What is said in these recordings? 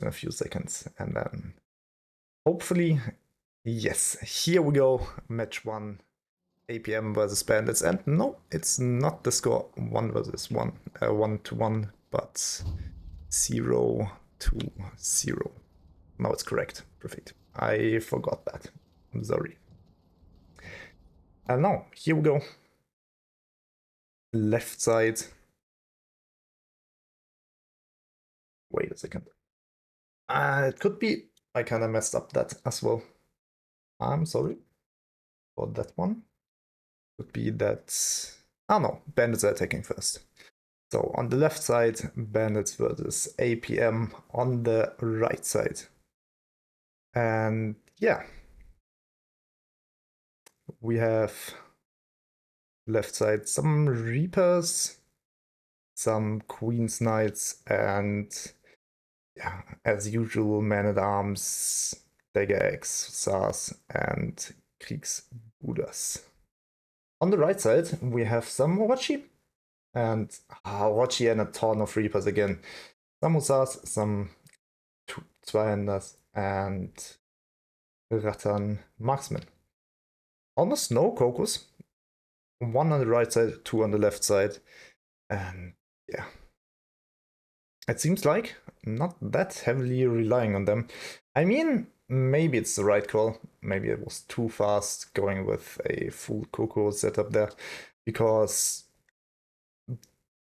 in a few seconds, and then hopefully, yes, here we go, match 1, APM versus Bandits, and no, it's not the score 1 versus 1, 1-1, but 0-0. Now it's correct. Perfect. I forgot that. I'm sorry. And now, here we go. Left side. Wait a second. It could be I kind of messed up that as well. I'm sorry for that one. Could be that... Oh no, Bandits are attacking first. So on the left side, Bandits versus APM on the right side. And yeah, we have left side some Reapers, some Queen's Knights, and yeah, as usual, Man-at-Arms, Dagger X, SARS, and Kriegsbruders. On the right side, we have some Orochi, and Orochi and a ton of Reapers again. Some Hussars, some Zweihanders, and Rattan Marksmen. Almost no Kokus. 1 on the right side, 2 on the left side, and yeah. It seems like not that heavily relying on them. I mean, maybe it's the right call. Maybe it was too fast going with a full Coco setup there, because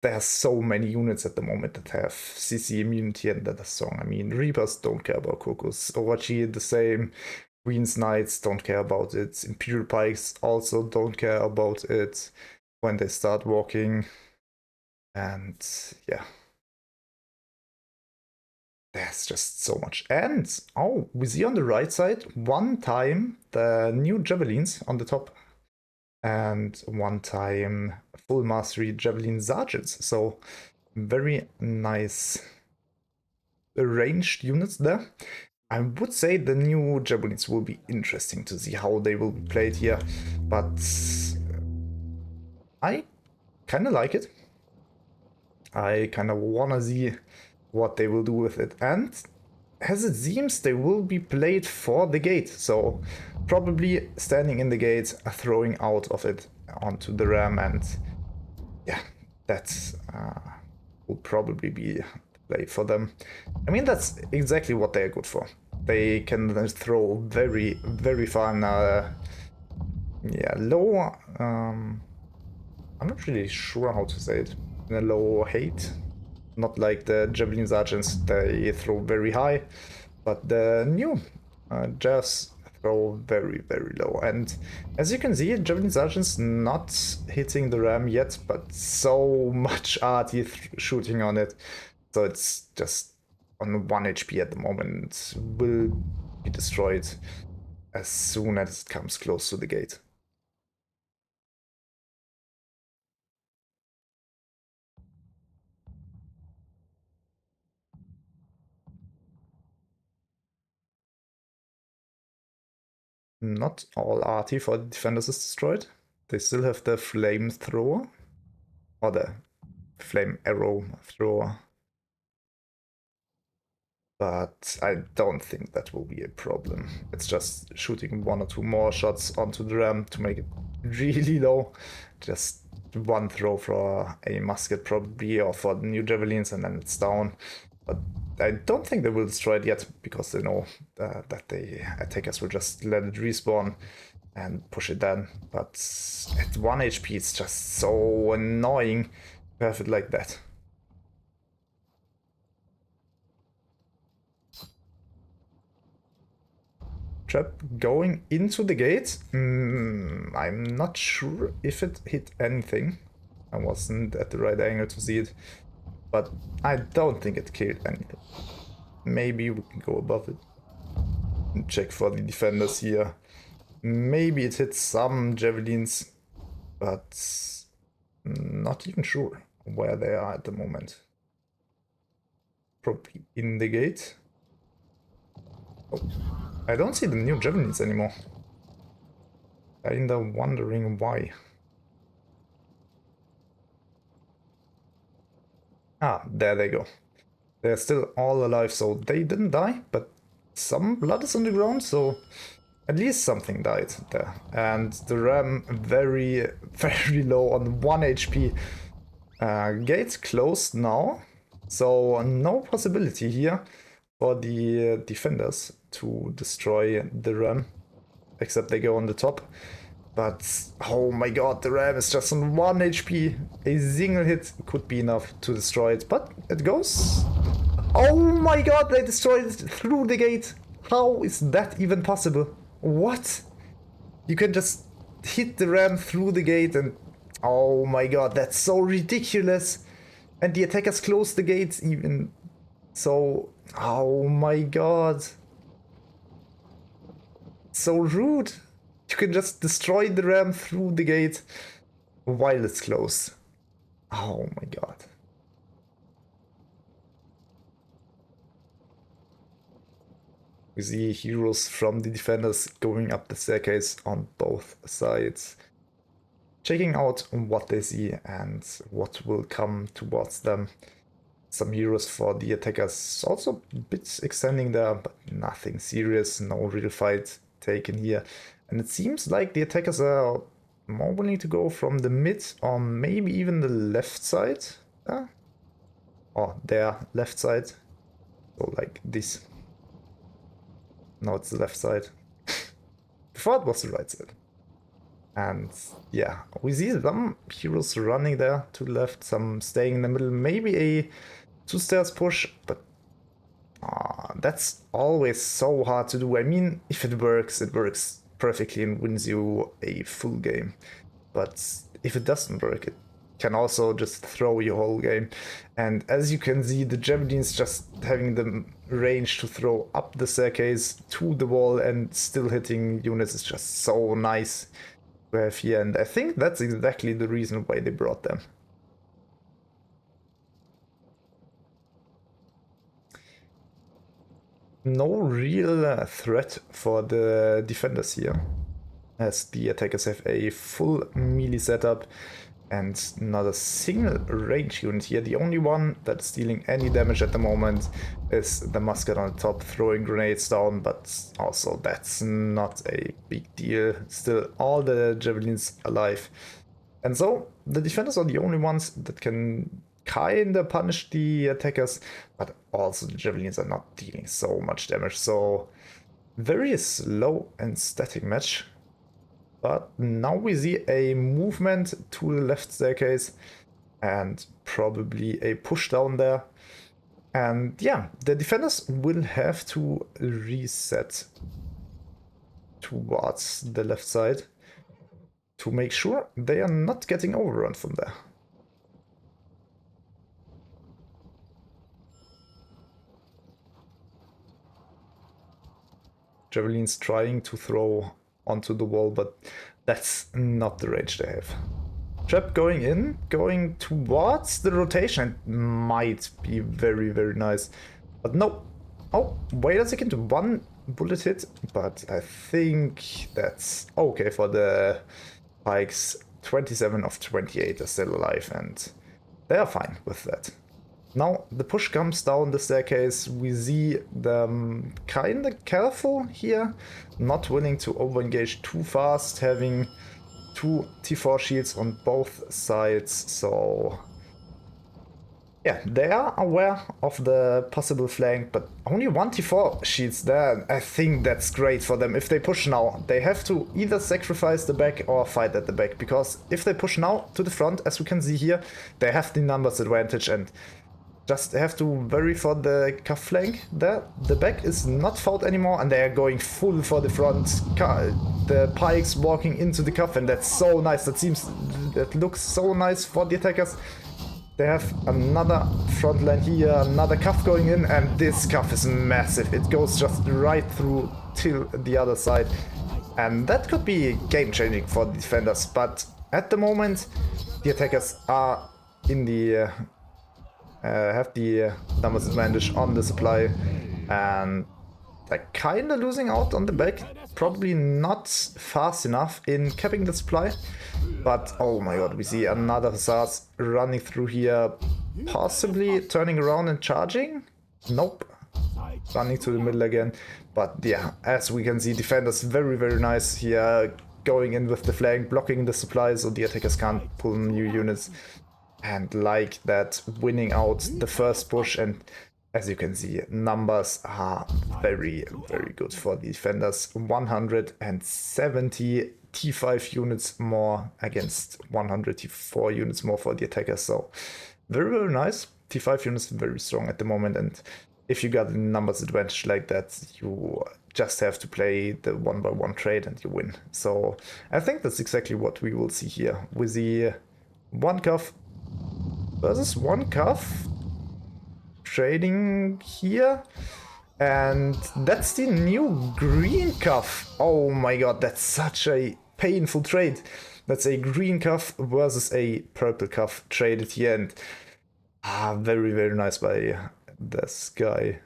there's so many units at the moment that have CC immunity and that are strong. I mean, Reapers don't care about Cocos. Orochi the same. Queen's Knights don't care about it. Imperial Pikes also don't care about it when they start walking. And yeah. There's just so much. And, oh, we see on the right side, one time the new Javelins on the top. And one time full mastery Javelin Sergeants. So very nice ranged units there. I would say the new Javelins will be interesting to see how they will be played here, but I kind of like it. I kind of want to see what they will do with it, and as it seems, they will be played for the gate, so probably standing in the gate, throwing out of it onto the ram, and yeah, that will probably be the play for them. I mean, that's exactly what they're good for. They can throw very, very far now. Yeah, low. I'm not really sure how to say it. In a low height. Not like the Javelin Sergeants, they throw very high, but the new Jazz throw very, very low. And as you can see, Javelin Sergeants not hitting the ram yet, but so much arty shooting on it. So it's just on 1 HP at the moment, will be destroyed as soon as it comes close to the gate. Not all arty for the defenders is destroyed. They still have the flamethrower, or the flame arrow thrower. But I don't think that will be a problem. It's just shooting 1 or 2 more shots onto the ram to make it really low. Just 1 throw for a musket probably, or for the new javelins, and then it's down. But I don't think they will destroy it yet, because they know that the attackers will just let it respawn and push it down. But at 1 HP, it's just so annoying to have it like that. Trap going into the gate. I'm not sure if it hit anything. I wasn't at the right angle to see it, but I don't think it killed anything. Maybe we can go above it and check for the defenders here. Maybe it hit some javelins, but not even sure where they are at the moment. Probably in the gate. Oh, I don't see the new javelins anymore. Kinda wondering why. Ah, there they go. They're still all alive, so they didn't die, but some blood is on the ground, so at least something died there. And the Ram very, very low on 1 HP. Gate closed now, so no possibility here for the defenders to destroy the Ram, except they go on the top. But oh my god, the Ram is just on 1 HP. A single hit could be enough to destroy it, but it goes. Oh my god, they destroyed it through the gate. How is that even possible? What? You can just hit the Ram through the gate and... Oh my god, that's so ridiculous. And the attackers closed the gates even. So... Oh my god. So rude. You can just destroy the Ram through the gate while it's closed. Oh my god. We see heroes from the defenders going up the staircase on both sides, checking out what they see and what will come towards them. Some heroes for the attackers, also a bit extending there, but nothing serious, no real fight taken here. And it seems like the attackers are more willing to go from the mid or maybe even the left side. Or their left side. So like this. No, it's the left side. Before it was the right side. And yeah, we see some heroes running there to the left, some staying in the middle, maybe a 2 stairs push, but that's always so hard to do. I mean, if it works perfectly and wins you a full game. But if it doesn't work, it can also just throw your whole game. And as you can see, the javelins just having the range to throw up the staircase to the wall and still hitting units is just so nice to have here. And I think that's exactly the reason why they brought them. No real threat for the defenders here, as the attackers have a full melee setup and not a single range unit here. The only one that's dealing any damage at the moment is the musket on the top, throwing grenades down, but also that's not a big deal. Still all the javelins alive. And so the defenders are the only ones that can kinda punish the attackers, but also the javelins are not dealing so much damage. So very slow and static match. But now we see a movement to the left staircase and probably a push down there. And yeah, the defenders will have to reset towards the left side to make sure they are not getting overrun from there. Javelins trying to throw onto the wall, but that's not the range they have. Trap going in, going towards the rotation. It might be very, very nice. But no. Oh, wait a second. 1 bullet hit, but I think that's okay for the pikes. 27 of 28 are still alive, and they are fine with that. Now the push comes down the staircase. We see them kinda careful here, not willing to over-engage too fast, having 2 T4 shields on both sides. So yeah, they are aware of the possible flank, but only 1 T4 shields there. I think that's great for them. If they push now, they have to either sacrifice the back or fight at the back, because if they push now to the front, as we can see here, they have the numbers advantage and just have to worry for the cuff flank there. The back is not fought anymore and they are going full for the front. The pikes walking into the cuff, and that's so nice. That looks so nice for the attackers. They have another front line here, another cuff going in, and this cuff is massive. It goes just right through till the other side. And that could be game changing for the defenders. But at the moment, the attackers are in the... have the numbers advantage on the supply, and they're kinda losing out on the back. Probably not fast enough in capping the supply, but oh my god, we see another Hussars running through here, possibly turning around and charging. Nope. Running to the middle again. But yeah, as we can see, defenders very, very nice here. Going in with the flank, blocking the supplies so the attackers can't pull new units. And like that, winning out the first push. And as you can see, numbers are very, very good for the defenders. 170 T5 units more against 100 T4 units more for the attackers. So very, very nice. T5 units very strong at the moment. And if you got a numbers advantage like that, you just have to play the 1-by-1 trade and you win. So I think that's exactly what we will see here with the 1 cuff versus 1 cuff trading here. And that's the new green cuff. Oh my god, that's such a painful trade. That's a green cuff versus a purple cuff traded here. And very, very nice by this guy.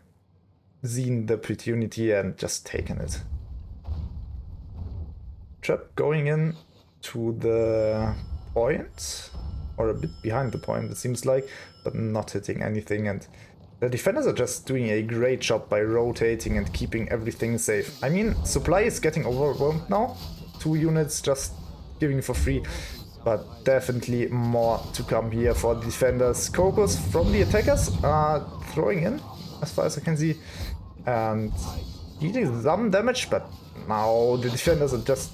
Seen the opportunity and just taken it. Trap going in to the point, or a bit behind the point it seems like, but not hitting anything. And the defenders are just doing a great job by rotating and keeping everything safe. I mean, supply is getting overwhelmed now. 2 units just giving for free, but definitely more to come here for the defenders. Cocos from the attackers are throwing in, as far as I can see, and dealing some damage, but now the defenders are just,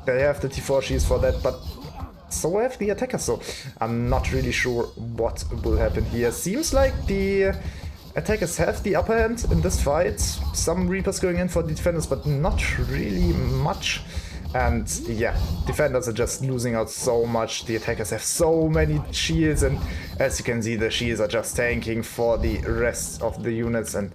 they have the T4 shields for that, but so have the attackers, so I'm not really sure what will happen here. Seems like the attackers have the upper hand in this fight. Some Reapers going in for the defenders, but not really much. And yeah, defenders are just losing out so much. The attackers have so many shields, and as you can see, the shields are just tanking for the rest of the units. And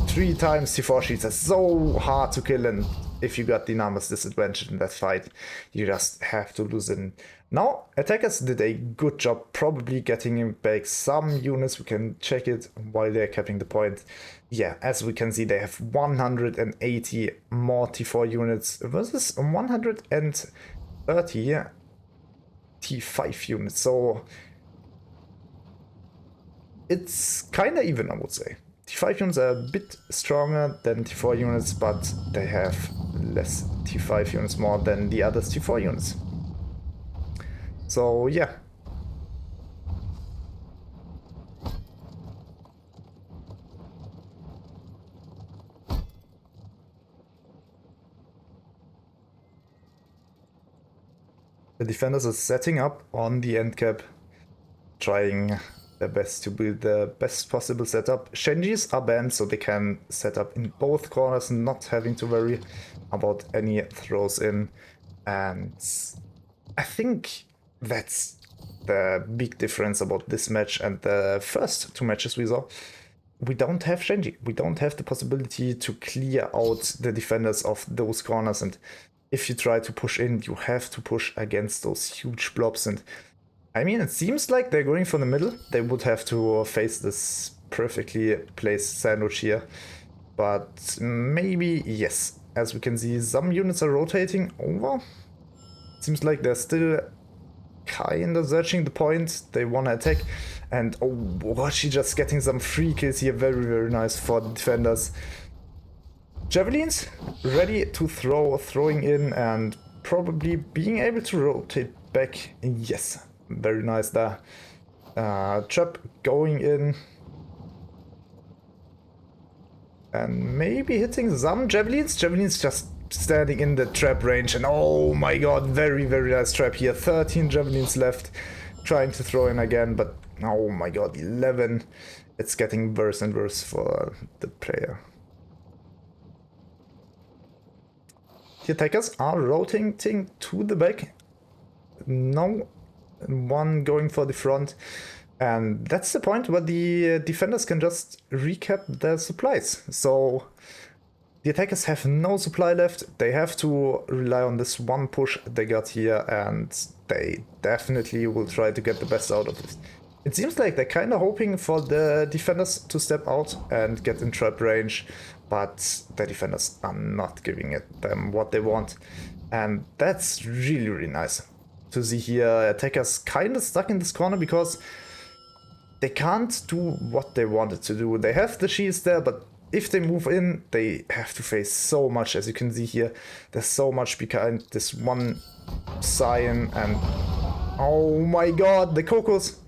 3 times T4 shields are so hard to kill, and if you got the numbers disadvantage in that fight, you just have to lose it. Now, attackers did a good job probably getting back some units. We can check it while they're capping the point. Yeah, as we can see, they have 180 more T4 units versus 130 T5 units. So it's kind of even, I would say. T5 units are a bit stronger than T4 units, but they have less T5 units more than the others T4 units. So yeah. The defenders are setting up on the end cap, trying their best to build the best possible setup. Shenjis are banned, so they can set up in both corners, not having to worry about any throws in. And I think that's the big difference about this match and the first 2 matches we saw. We don't have Shenji. We don't have the possibility to clear out the defenders of those corners. And if you try to push in, you have to push against those huge blobs. And I mean, it seems like they're going for the middle. They would have to face this perfectly placed sandwich here. But maybe, yes. As we can see, some units are rotating over. Seems like they're still kind of searching the point. They want to attack. And oh, Washi just getting some free kills here. Very, very nice for the defenders. Javelins ready to throwing in and probably being able to rotate back. Yes, very nice there. Trap going in. And maybe hitting some javelins. Javelins just standing in the trap range. And oh my god, very, very nice trap here. 13 javelins left. Trying to throw in again, but oh my god, 11. It's getting worse and worse for the player. The attackers are rotating to the back. No one going for the front. And that's the point where the defenders can just recap their supplies. So the attackers have no supply left. They have to rely on this one push they got here, and they definitely will try to get the best out of it. It seems like they're kind of hoping for the defenders to step out and get in trap range, but the defenders are not giving them what they want. And that's really, really nice to see here. Attackers kind of stuck in this corner because they can't do what they wanted to do. They have the shields there, but if they move in, they have to face so much. As you can see here, there's so much behind this one Scion, and oh my god, the Cocos!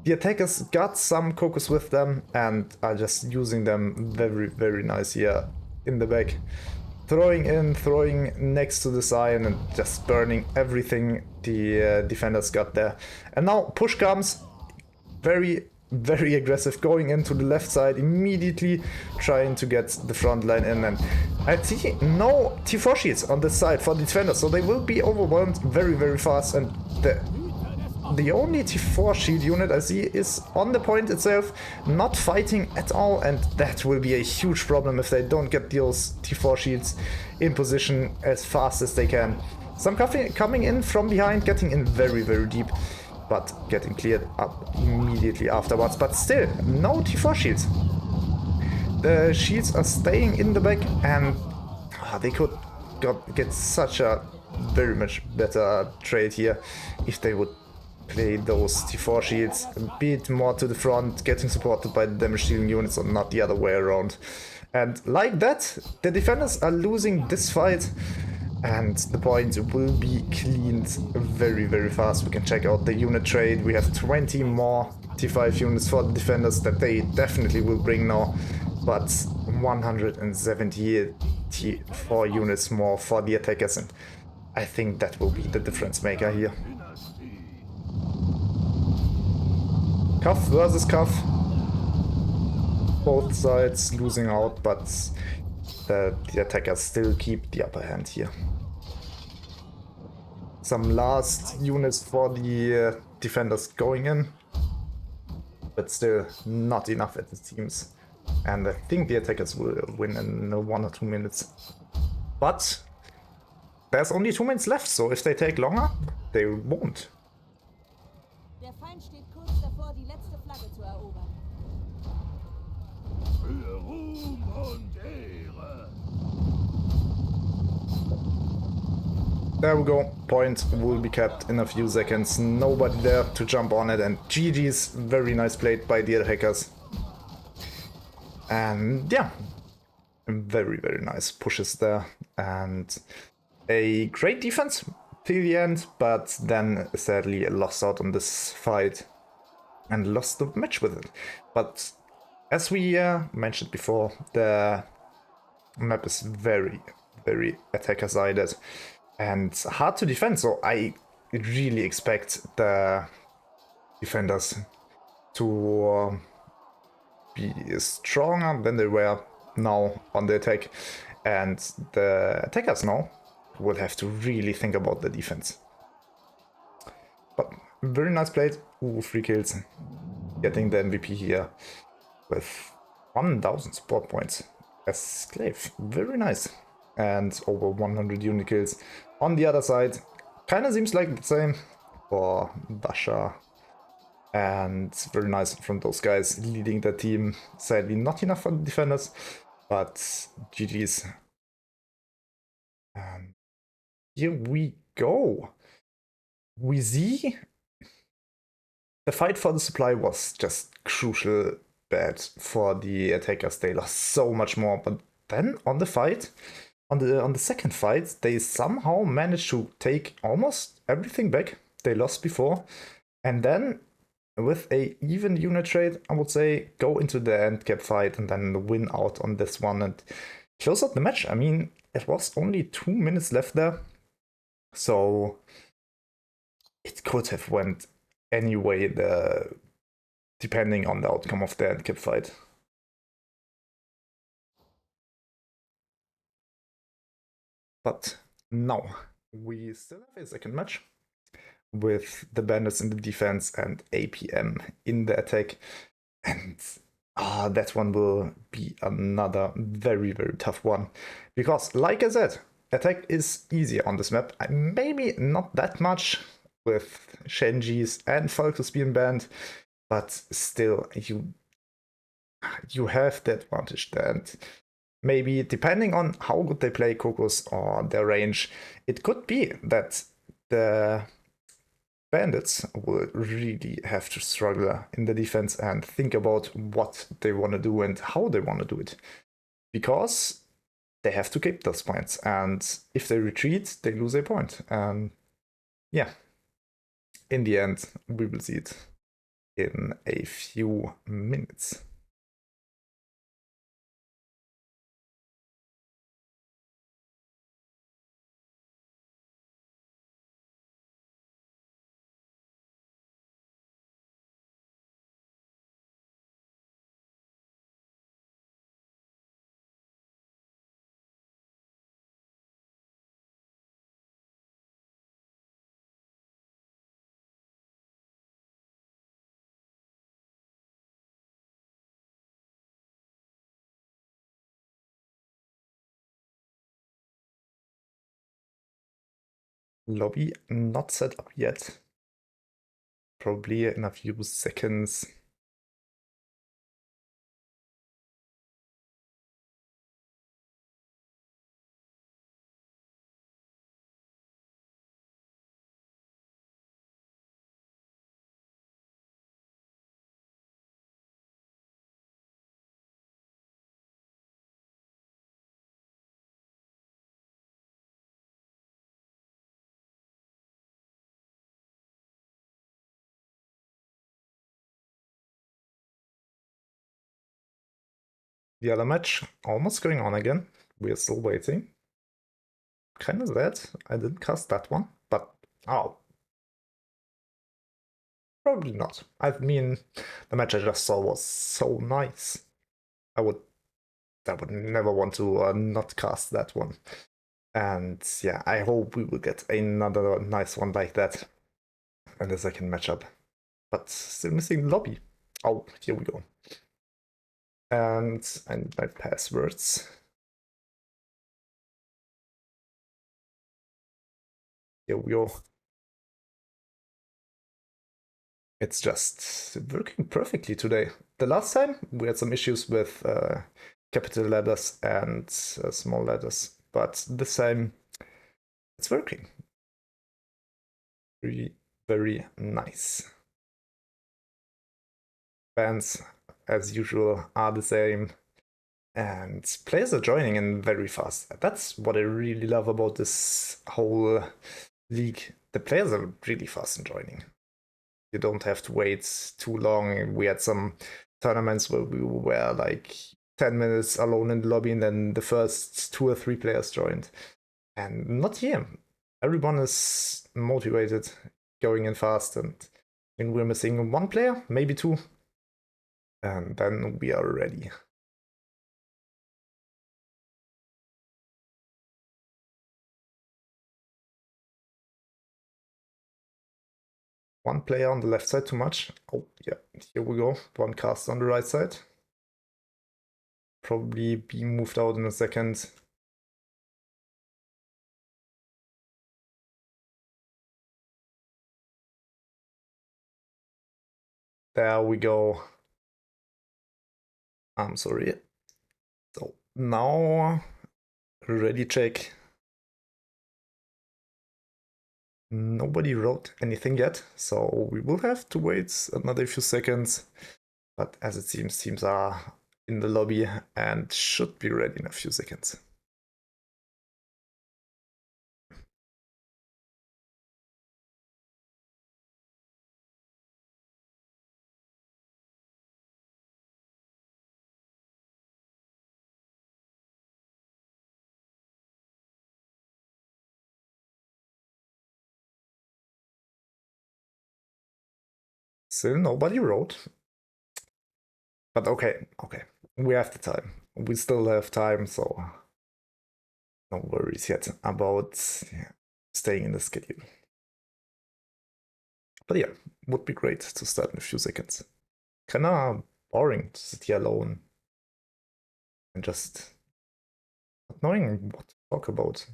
The attackers got some Cocos with them and are just using them very, very nice here in the back. Throwing in, throwing next to the Scion and just burning everything the defenders got there. And now push comes, very, very aggressive, going into the left side, immediately trying to get the front line in. And I see no T4 shields on this side for the defenders, so they will be overwhelmed very, very fast. And the only T4 shield unit I see is on the point itself, not fighting at all, and that will be a huge problem if they don't get those T4 shields in position as fast as they can. Some coming in from behind, getting in very, very deep, but getting cleared up immediately afterwards. But still, no T4 shields. The shields are staying in the back, and they could get such a very much better trade here if they would play those T4 shields a bit more to the front, getting supported by the damage dealing units and not the other way around. And like that, the defenders are losing this fight, and the point will be cleaned very, very fast. We can check out the unit trade. We have 20 more T5 units for the defenders that they definitely will bring now, but 170 T4 units more for the attackers, and I think that will be the difference maker here. Cuff versus Cuff. Both sides losing out, but the attackers still keep the upper hand here. Some last units for the defenders going in, but still not enough at the teams. And I think the attackers will win in 1 or 2 minutes. But there's only 2 minutes left, so if they take longer, they won't. Der Feind steht kurz davor, die letzte Flagge zu erobern. Für Ruhm und Ehre. There we go. Point will be kept in a few seconds. Nobody there to jump on it, and GG's. Very nice played by the attackers. And yeah, very, very nice pushes there, and a great defense till the end, but then sadly lost out on this fight and lost the match with it. But as we mentioned before, the map is very, very attacker-sided and hard to defend, so I really expect the defenders to be stronger than they were now on the attack, and the attackers now will have to really think about the defense. But very nice played. Ooh, 3 kills. Getting the MVP here with 1000 support points as Slave. Very nice. And over 100 unit kills. On the other side, kind of seems like the same for Dasha. And very nice from those guys leading the team. Sadly, not enough for the defenders, but GG's. And here we go. We see the fight for the supply was just crucial bad for the attackers. They lost so much more, but then on the fight, on the second fight, they somehow managed to take almost everything back they lost before, and then with a even unit trade, I would say, go into the end cap fight and then win out on this one and close out the match. I mean, it was only 2 minutes left there, so it could have went any way, depending on the outcome of the end cap fight. But now we still have a second match with the Bandits in the defense and APM in the attack, and that one will be another very, very tough one, because like I said, attack is easier on this map. Maybe not that much with Shenji's and Falcos being banned, but still you have the advantage there. And maybe depending on how good they play Cocos or their range, it could be that the Bandits will really have to struggle in the defense and think about what they want to do and how they want to do it. Because they have to keep those points. And if they retreat, they lose a point. And yeah, in the end, we will see it in a few minutes. Lobby not set up yet. Probably in a few seconds. The other match almost going on again. We are still waiting. Kind of sad I didn't cast that one, but oh, probably not. I mean, the match I just saw was so nice. I would never want to not cast that one. And yeah, I hope we will get another nice one like that in the second matchup. But still missing lobby. Oh, here we go. And I need my passwords. Here we go. It's just working perfectly today. The last time we had some issues with capital letters and small letters, but this time it's working. Very, very nice. Fans, as usual, are the same. And players are joining in very fast. That's what I really love about this whole league. The players are really fast in joining. You don't have to wait too long. We had some tournaments where we were like 10 minutes alone in the lobby and then the first 2 or 3 players joined. And not here. Everyone is motivated, going in fast, and when we're missing 1 player, maybe 2, and then we are ready. One player on the left side too much. Oh, yeah, here we go. 1 cast on the right side. Probably be moved out in a second. There we go. I'm sorry. So now, ready check. Nobody wrote anything yet, so we will have to wait another few seconds. But as it seems, teams are in the lobby and should be ready in a few seconds. Still nobody wrote. But okay. We have the time. We still have time, so no worries yet about staying in the schedule. But yeah, would be great to start in a few seconds. Kinda boring to sit here alone and just not knowing what to talk about.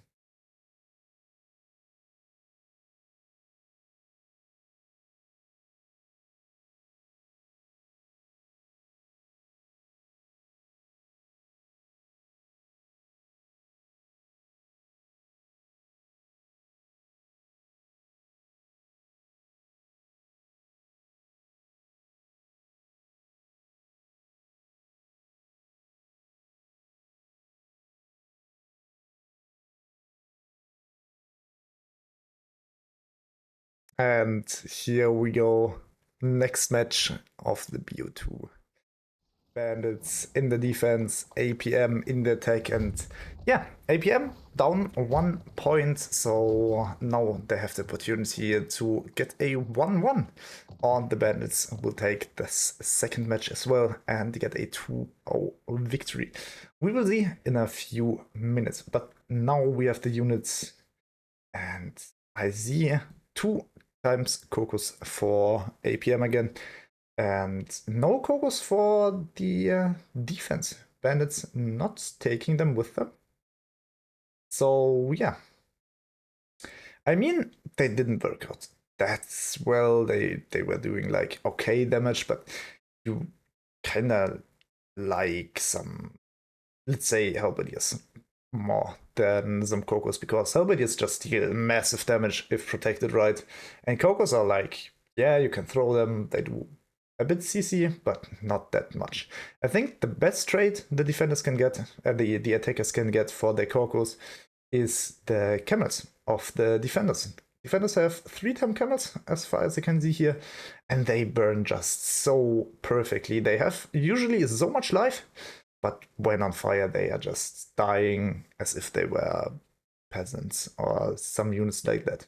And here we go. Next match of the BO2. Bandits in the defense, APM in the attack, and yeah, APM down 1 point, so now they have the opportunity to get a 1-1 on the Bandits. Will take this second match as well and get a 2-0 victory. We will see in a few minutes, but now we have the units, and I see 2 times Kokos for APM again. And no Kokos for the defense. Bandits not taking them with them. So yeah. I mean, they didn't work out. That's, well, they were doing like okay damage, but you kinda like some, let's say, Halberdiers more than some Kokos, because Halberdiers just deal massive damage if protected right. And Kokos are like, yeah, you can throw them, they do a bit CC, but not that much. I think the best trade the defenders can get, the attackers can get for their Kokos is the camels of the defenders. Defenders have 3-time camels, as far as I can see here, and they burn just so perfectly. They have usually so much life, but when on fire, they are just dying as if they were peasants or some units like that.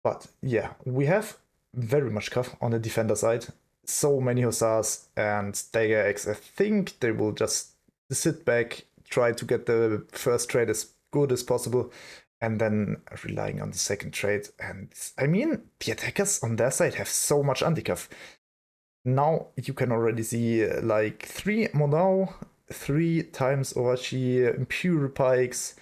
But yeah, we have very much cough on the defender side. So many Hussars and Dagger X. I think they will just sit back, try to get the first trade as good as possible, and then relying on the second trade. And I mean, the attackers on their side have so much anti-cuff. Now you can already see like 3 Monao, 3 times Orachi, Imperial Pikes,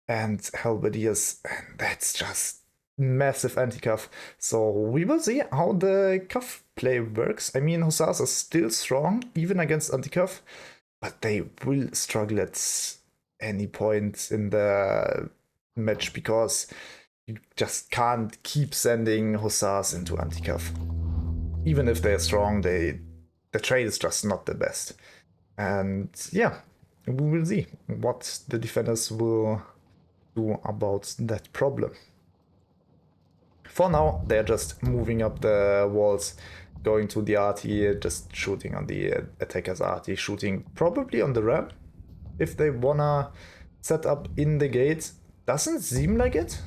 and Halberdiers, and that's just massive anti-cuff. So we will see how the cuff play works. I mean, Hussars are still strong, even against anti-cuff, but they will struggle at any point in the match, because you just can't keep sending Hussars into anti-cuff. Even if they're strong, the trade is just not the best. And yeah, we will see what the defenders will do about that problem. For now, they're just moving up the walls, going to the RT, just shooting on the attacker's RT, shooting probably on the ram, if they wanna set up in the gate. Doesn't seem like it.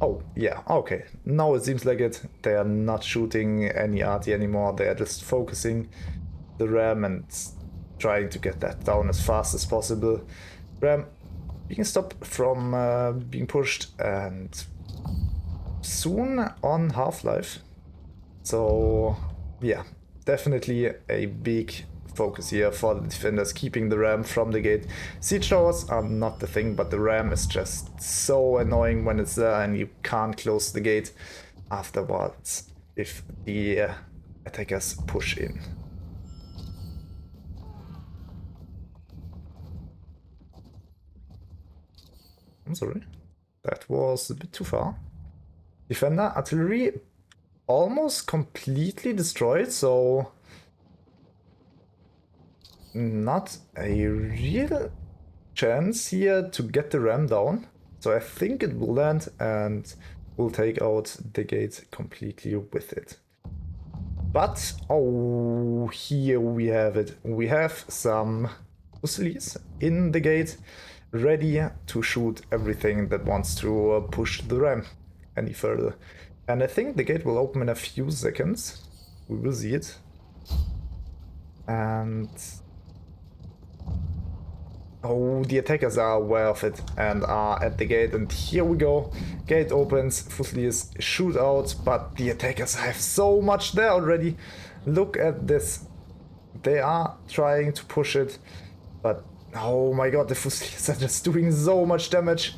Oh, yeah, okay. Now it seems like it. They are not shooting any RT anymore, they are just focusing the ram and trying to get that down as fast as possible. Ram being stopped from being pushed, and soon on Half-Life. So yeah, definitely a big focus here for the defenders, keeping the ram from the gate. Siege towers are not the thing, but the ram is just so annoying when it's there and you can't close the gate afterwards if the attackers push in. I'm sorry, that was a bit too far. Defender artillery almost completely destroyed, so not a real chance here to get the ram down. So I think it will land and will take out the gate completely with it. But, oh, here we have it. We have some Fusiliers in the gate, ready to shoot everything that wants to push the ram any further. And I think the gate will open in a few seconds. We will see it. And oh, the attackers are aware of it and are at the gate, and here we go. Gate opens, Fusiliers shoot out, but the attackers have so much there already. Look at this. They are trying to push it, but oh my god, the Fusiliers are just doing so much damage.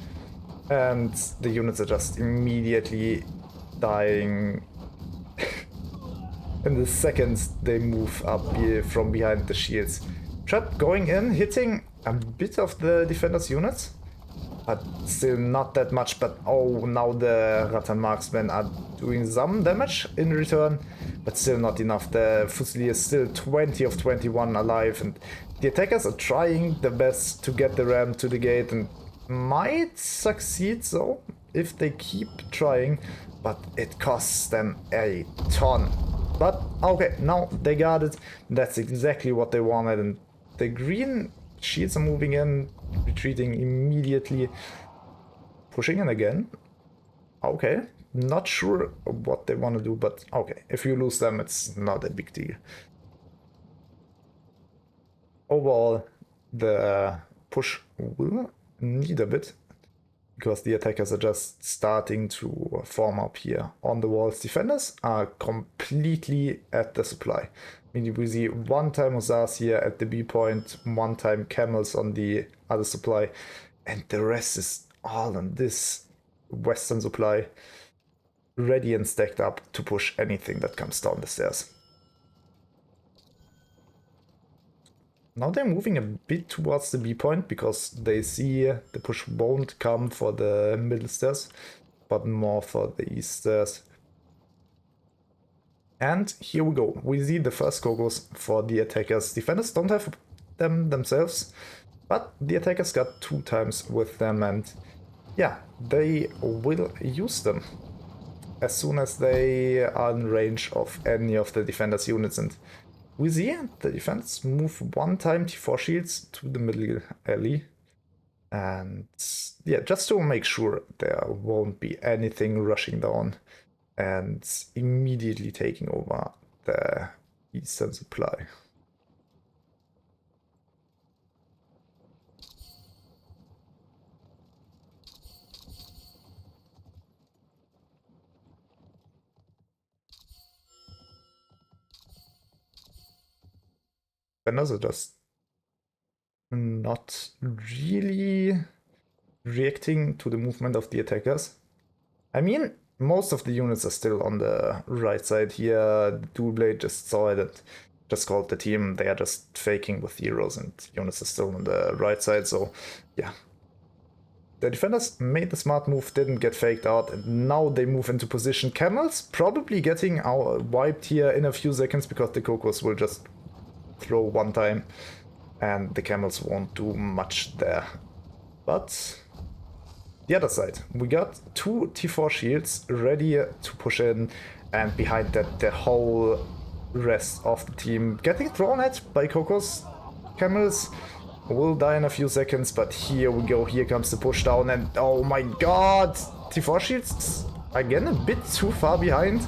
And the units are just immediately dying in the second they move up from behind the shields. Trap going in, hitting a bit of the defenders' units, but still not that much. But oh, now the Rattan marksmen are doing some damage in return, but still not enough. The Fusilier is still 20 of 21 alive, and the attackers are trying their best to get the ram to the gate and might succeed, so if they keep trying, but it costs them a ton. But okay, now they got it. That's exactly what they wanted, and the green shields are moving in, retreating immediately, pushing in again. Okay, not sure what they want to do, but okay, if you lose them, it's not a big deal. Overall, the push will need a bit, because the attackers are just starting to form up here on the walls. Defenders are completely at the supply. I mean, we see one time Hussars here at the B point, one time camels on the other supply, and the rest is all on this western supply, ready and stacked up to push anything that comes down the stairs. Now they're moving a bit towards the B point because they see the push won't come for the middle stairs, but more for the east stairs. And here we go. We see the first Gogos for the attackers. Defenders don't have them themselves, but the attackers got 2 times with them, and yeah, they will use them as soon as they are in range of any of the defenders' units. And we see the defense move 1 time T4 shields to the middle alley. And yeah, just to make sure there won't be anything rushing down and immediately taking over the eastern supply. Defenders are just not really reacting to the movement of the attackers. I mean, most of the units are still on the right side here. The Dual Blade just saw it and just called the team. They are just faking with heroes, and units are still on the right side, so yeah. The defenders made the smart move, didn't get faked out, and now they move into position. Camels probably getting wiped here in a few seconds because the Cocos will just throw 1 time and the camels won't do much there. But the other side, we got 2 T4 shields ready to push in, and behind that the whole rest of the team getting thrown at by Cocos. Camels will die in a few seconds, but here we go, here comes the push down, and oh my god, T4 shields again a bit too far behind,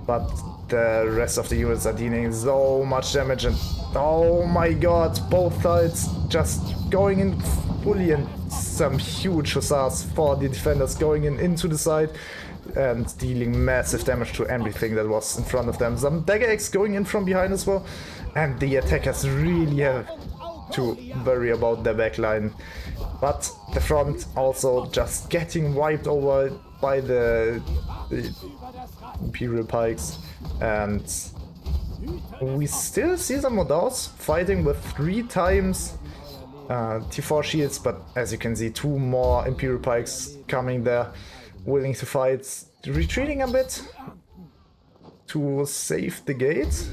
but the rest of the units are dealing so much damage, and oh my god, both sides just going in fully, and some huge hussars for the defenders going into the side and dealing massive damage to everything that was in front of them. Some dagger eggs going in from behind as well, and the attackers really have to worry about their backline. But the front also just getting wiped over by the Imperial Pikes, and we still see some Modals fighting with 3 times T4 shields, but as you can see, 2 more Imperial Pikes coming there, willing to fight, retreating a bit to save the gate.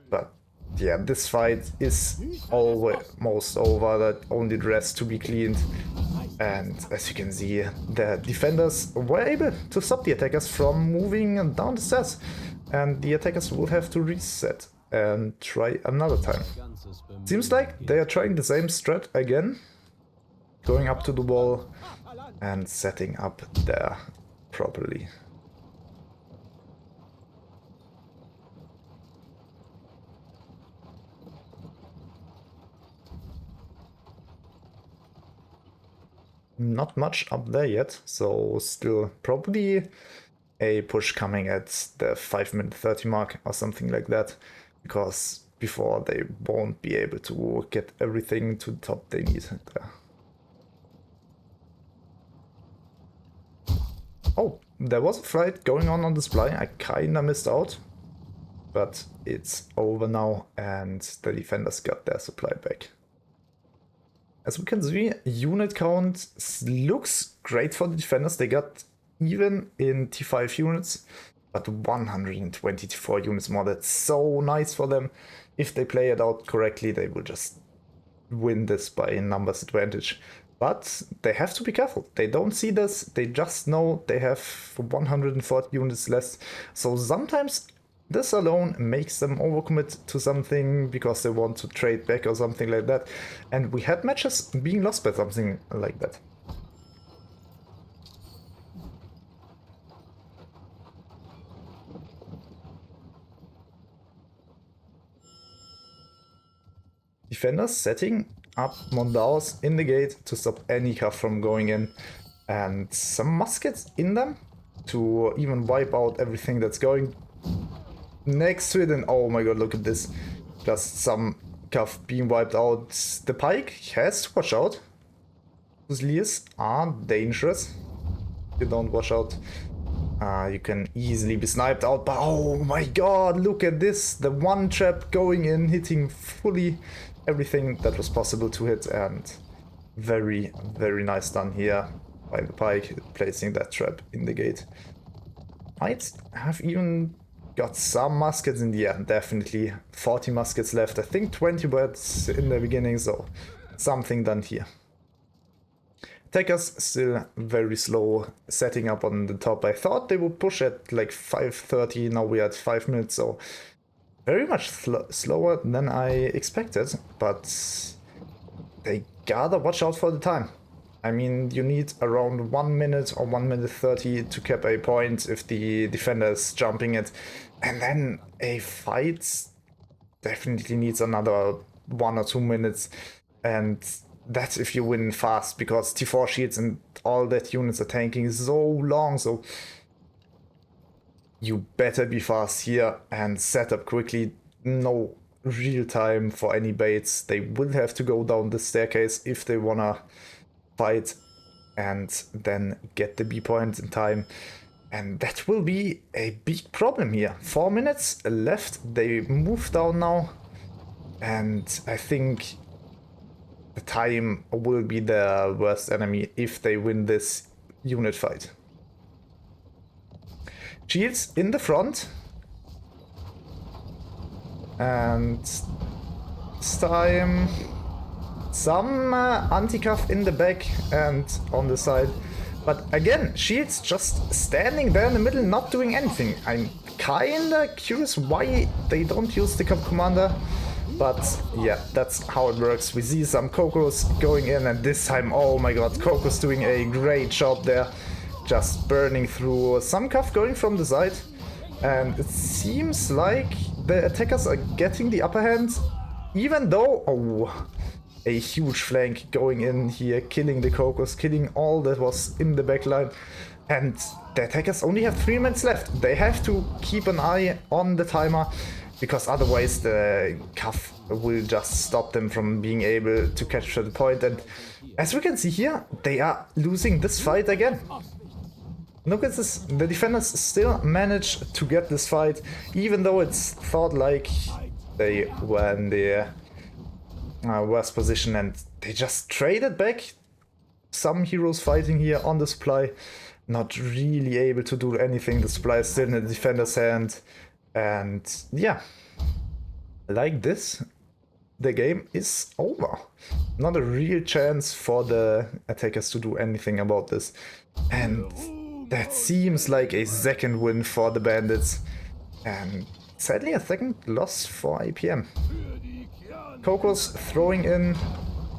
But yeah, this fight is almost over, that only the rest to be cleaned. And as you can see, the defenders were able to stop the attackers from moving down the stairs, and the attackers will have to reset and try another time. Seems like they are trying the same strat again, going up to the wall and setting up there properly. Not much up there yet, so still probably a push coming at the 5-minute 30 mark or something like that, because before they won't be able to get everything to the top they need there. Oh, there was a fight going on the supply. I kinda missed out, but it's over now and the defenders got their supply back. As we can see, unit count looks great for the defenders. They got even in T5 units, but 120 T4 units more. That's so nice for them. If they play it out correctly, they will just win this by numbers advantage. But they have to be careful. They don't see this. They just know they have 140 units less. So sometimes this alone makes them overcommit to something because they want to trade back or something like that. And we had matches being lost by something like that. Defenders setting up Mondaos in the gate to stop any cav from going in, and some muskets in them to even wipe out everything that's going next to it. And oh my god, look at this, just some cav being wiped out. The pike has to watch out. Fusiliers are dangerous. If you don't watch out, you can easily be sniped out. But oh my god, look at this, the one trap going in, hitting fully everything that was possible to hit, and very nice done here by the pike, placing that trap in the gate. Might have even got some muskets in the air, definitely 40 muskets left. I think 20 birds in the beginning, so something done here. Attackers still very slow setting up on the top. I thought they would push at like 5:30, now we are at 5 minutes, so very much slower than I expected, but they gotta watch out for the time. I mean, you need around 1 minute or 1 minute 30 to cap a point if the defender is jumping it, and then a fight definitely needs another 1 or 2 minutes, and that's if you win fast, because T4 shields and all that units are tanking so long, so you better be fast here and set up quickly. No real time for any baits. They will have to go down the staircase if they wanna fight and then get the B point in time. And that will be a big problem here. 4 minutes left. They move down now. And I think the time will be their worst enemy if they win this unit fight. Shields in the front, and this time some anti-cav in the back and on the side, but again shields just standing there in the middle not doing anything. I'm kinda curious why they don't use the cav commander, but yeah, that's how it works. We see some Cocos going in, and this time, oh my god, Cocos doing a great job there, just burning through some cav going from the side, and it seems like the attackers are getting the upper hand, even though, oh, a huge flank going in here, killing the Cocos, killing all that was in the backline, and the attackers only have 3 minutes left. They have to keep an eye on the timer, because otherwise the cav will just stop them from being able to capture the point, and as we can see here, they are losing this fight again. Look at this, the defenders still managed to get this fight, even though it's thought like they were in the worst position, and they just traded back. Some heroes fighting here on the supply, not really able to do anything. The supply is still in the defender's hand, and yeah, like this, the game is over. Not a real chance for the attackers to do anything about this, and that seems like a second win for the Bandits, and sadly a second loss for APM. Cocos throwing in,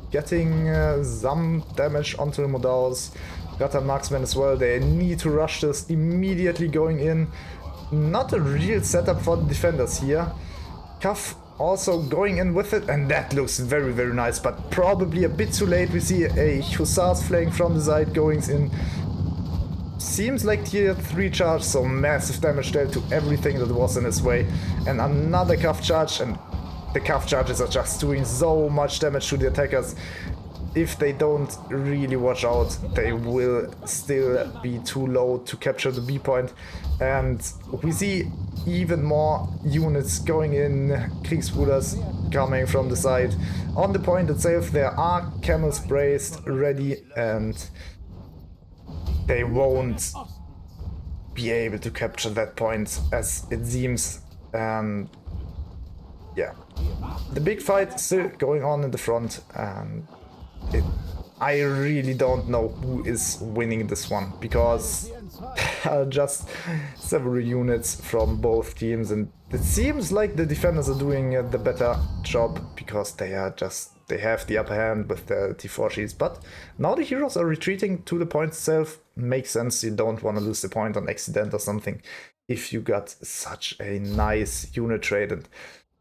getting some damage onto the Modaos. Got a marksman as well. They need to rush this, immediately going in. Not a real setup for the defenders here. Cav also going in with it, and that looks very nice, but probably a bit too late. We see a Hussars flank from the side going in. Seems like tier 3 charge, so massive damage dealt to everything that was in his way. And another cav charge, and the cav charges are just doing so much damage to the attackers. If they don't really watch out, they will still be too low to capture the B point. And we see even more units going in, Kriegsbruders coming from the side. On the point itself, there are camels braced, ready, and they won't be able to capture that point, as it seems. Yeah, the big fight still going on in the front, and I really don't know who is winning this one, because there are just several units from both teams, and it seems like the defenders are doing the better job because they have the upper hand with the T4 shields. But now the heroes are retreating to the point itself. Makes sense, you don't want to lose the point on accident or something if you got such a nice unit trade, and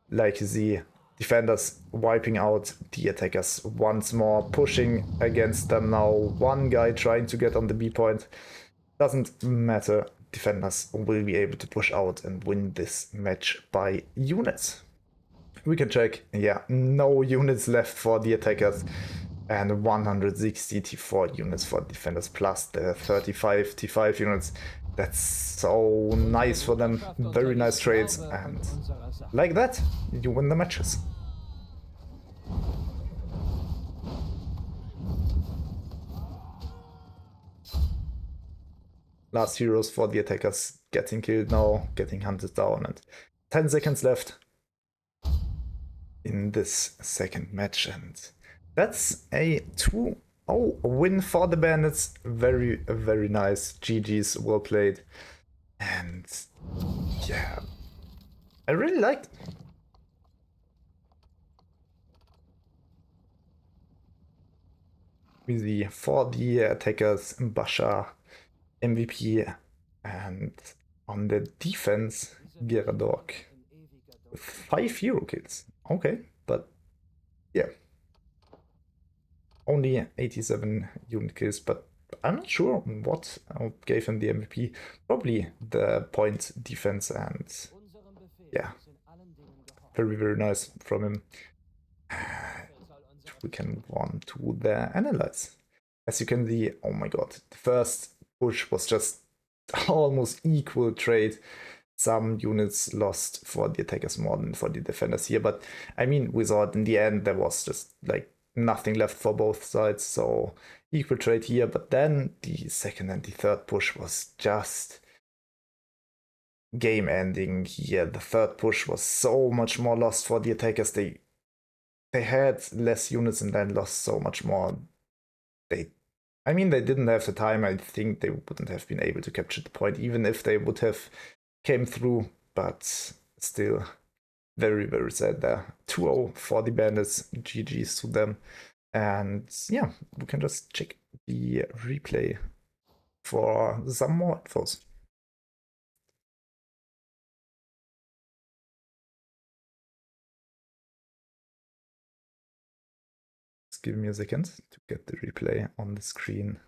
like the defenders wiping out the attackers once more, pushing against them now. One guy trying to get on the B point. Doesn't matter, defenders will be able to push out and win this match by units. We can check, yeah, no units left for the attackers, and 160 T4 units for defenders, plus the 35 T5 units. That's so nice for them, very nice trades, and like that, you win the matches. Last heroes for the attackers getting killed now, getting hunted down, and 10 seconds left in this second match, and that's a 2-0 win for the Bandits. Very, very nice. GG's, well played. And yeah, I really liked it. For the attackers, Basha, MVP, and on the defense, Gyarados with 5 hero kills. Okay, but yeah, only 87 unit kills, but I'm not sure what gave him the MVP. Probably the point defense, and yeah, very, very nice from him. We can move on to the analyze. As you can see, oh my god, the first push was just almost equal trade. Some units lost for the attackers more than for the defenders here, but I mean, we saw it in the end, there was just like nothing left for both sides, so equal trade here. But then the second and the third push was just game ending here. The third push was so much more lost for the attackers. They had less units and then lost so much more. I mean, they didn't have the time. I think they wouldn't have been able to capture the point, even if they would have came through. But still, very, very sad there. 2-0 for the Bandits. GG's to them. And yeah, we can just check the replay for some more infos. Just give me a second to get the replay on the screen.